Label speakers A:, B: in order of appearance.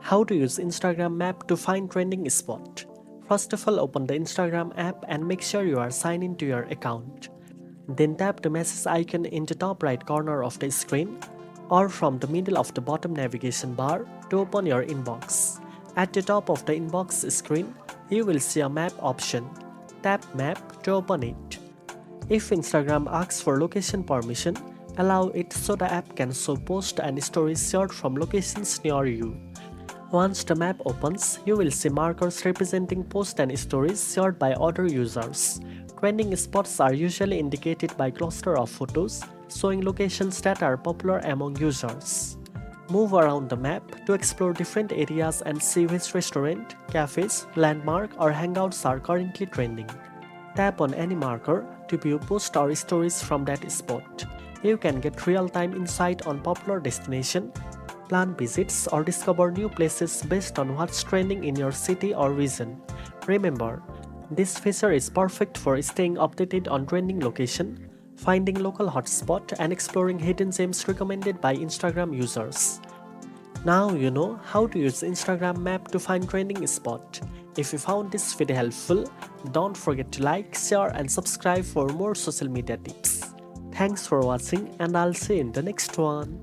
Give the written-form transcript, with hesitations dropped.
A: How to use Instagram map to find trending spot. First of all, open the Instagram app and make sure you are signed into your account. Then tap the message icon in the top right corner of the screen or from the middle of the bottom navigation bar to open your inbox. At the top of the inbox screen, you will see a map option. Tap map to open it. If Instagram asks for location permission, allow it so the app can show posts and stories shared from locations near you. Once the map opens, you will see markers representing posts and stories shared by other users. Trending spots are usually indicated by cluster of photos, showing locations that are popular among users. Move around the map to explore different areas and see which restaurant, cafes, landmark or hangouts are currently trending. Tap on any marker to view posts or stories from that spot. You can get real-time insight on popular destinations, plan visits or discover new places based on what's trending in your city or region. Remember, this feature is perfect for staying updated on trending location, finding local hotspot and exploring hidden gems recommended by Instagram users. Now you know how to use Instagram map to find trending spot. If you found this video helpful, don't forget to like, share and subscribe for more social media tips. Thanks for watching and I'll see you in the next one.